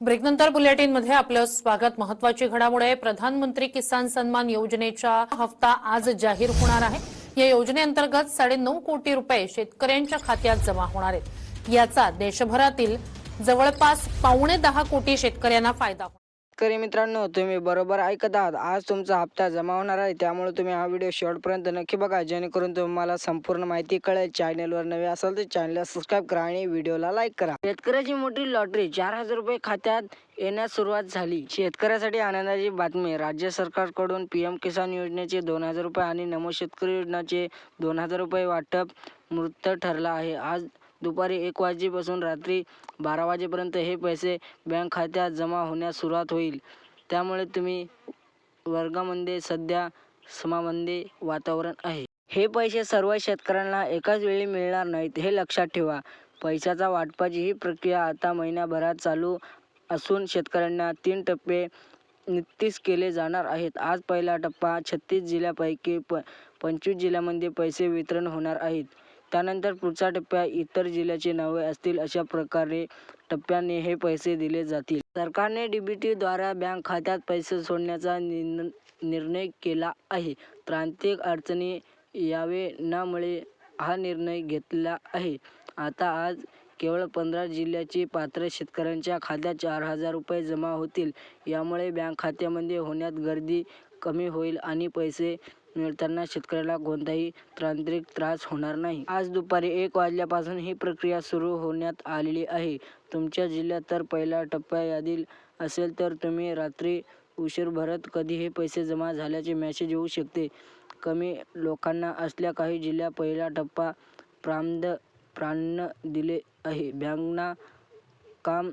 ब्रेकनंतर बुलेटिनमध्ये आपलं स्वागत। महत्त्वाची घडामोड आहे। प्रधानमंत्री किसान सन्मान योजनेचा हप्ता आज जाहीर होणार आहे। या योजनेअंतर्गत 9.5 कोटी रुपये शेतकऱ्यांच्या खात्यात जमा होणार आहेत। याचा देशभरातील जवळपास 9.25 कोटी शेतकऱ्यांना फायदा होणार। शेतकरी मित्रांनो, तुम्ही बरोबर ऐकत आहात। आज तुमचा हप्ता जमा होणार आहे, त्यामुळे तुम्ही हा व्हिडिओ शेवटपर्यंत नक्की बघा, जेणेकरून तुम्हाला संपूर्ण माहिती कळेल। चॅनलवर नवे असाल तर चॅनलला सबस्क्राईब करा आणि व्हिडिओला लाईक करा। शेतकऱ्याची मोठी लॉटरी, 4,000 रुपये खात्यात येण्यास सुरुवात झाली। शेतकऱ्यासाठी आनंदाची बातमी, राज्य सरकारकडून पीएम किसान योजनेचे 2,000 रुपये आणि नमो शेतकरी योजनेचे 2,000 रुपये वाटप मूर्त ठरला आहे। आज दुपारी 1 वाजेपासून रात्री 12 वाजेपर्यंत हे पैसे बँक खात्यात जमा होण्यास सुरुवात होईल। त्यामुळे तुम्ही वर्गामध्ये सध्या समामध्ये वातावरण आहे। हे पैसे सर्व शेतकऱ्यांना एकाच वेळी मिळणार नाहीत, हे लक्षात ठेवा। पैशाचा वाटपाची ही प्रक्रिया आता महिनाभरात चालू असून शेतकऱ्यांना 3 टप्पे निश्चित केले जाणार आहेत। आज पहिला टप्पा 36 जिल्ह्यांपैकी 25 जिल्ह्यांमध्ये पैसे वितरण होणार आहेत। त्यानंतर पुढच्या टप्प्यात इतर जिल्ह्याचे नावे असतील, अशा प्रकारे टप्प्याने हे पैसे दिले जातील। सरकारने डीबीटीद्वारे बँक खात्यात पैसे सोडण्याचा निर्णय केला आहे। प्रांतिक अडचणी यावे यामुळे हा निर्णय घेतला आहे। आता आज केवळ 15 जिल्ह्याचे पात्र शेतकऱ्यांच्या खात्यात 4,000 रुपये जमा होतील। यामुळे बँक खात्यामध्ये होण्यात गर्दी कमी होईल आणि पैसे मिळताना शेतकऱ्याला कोणताही तांत्रिक त्रास होणार नाही। आज दुपारी 1 वाजल्यापासून ही प्रक्रिया सुरू होण्यात आलेली आहे। तुमच्या जिल्ह्यात तर पहिला टप्पा यादीत असेल तर तुम्ही रात्री उशीरभरात कधी हे पैसे जमा झाल्याचे मेसेज येऊ शकते। कमी लोकांना असल्या काही जिल्ह्यात पहिला टप्पा प्राधान्य दिले आहे। बँकांना काम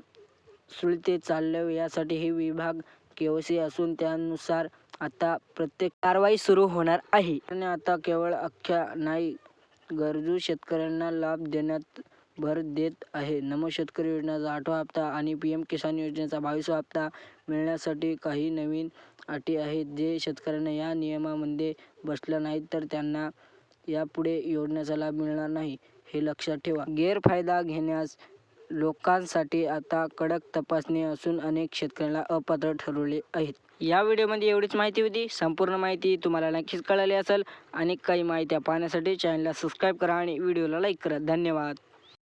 सुरळीत चालावे यासाठी हे विभाग केवायसी असून त्यानुसार आता प्रत्येक कारवाई सुरू होणार आहे। सरकारने आता केवळ अख्ख्या नाही, गरजू शेतकऱ्यांना लाभ देण्यात भर देत आहे। नमो शेतकरी योजनेचा 8वा हप्ता आणि पीएम किसान योजनेचा 22वा हप्ता मिळण्यासाठी काही नवीन अटी आहेत। जे शेतकऱ्यांना या नियमांमध्ये बसल्या नाहीत तर त्यांना यापुढे योजनेचा लाभ मिळणार नाही, हे लक्षात ठेवा। गैरफायदा घेणाऱ्या लोकांसाठी आता कडक तपासणी असून अनेक शेतकऱ्यांना अपात्र ठरवले आहेत। या व्हिडिओमध्ये एवढीच माहिती होती। संपूर्ण माहिती तुम्हाला नक्कीच कळाली असेल। आणि काही माहिती पाहण्यासाठी चॅनलला सबस्क्राईब करा आणि व्हिडिओला लाईक करा। धन्यवाद।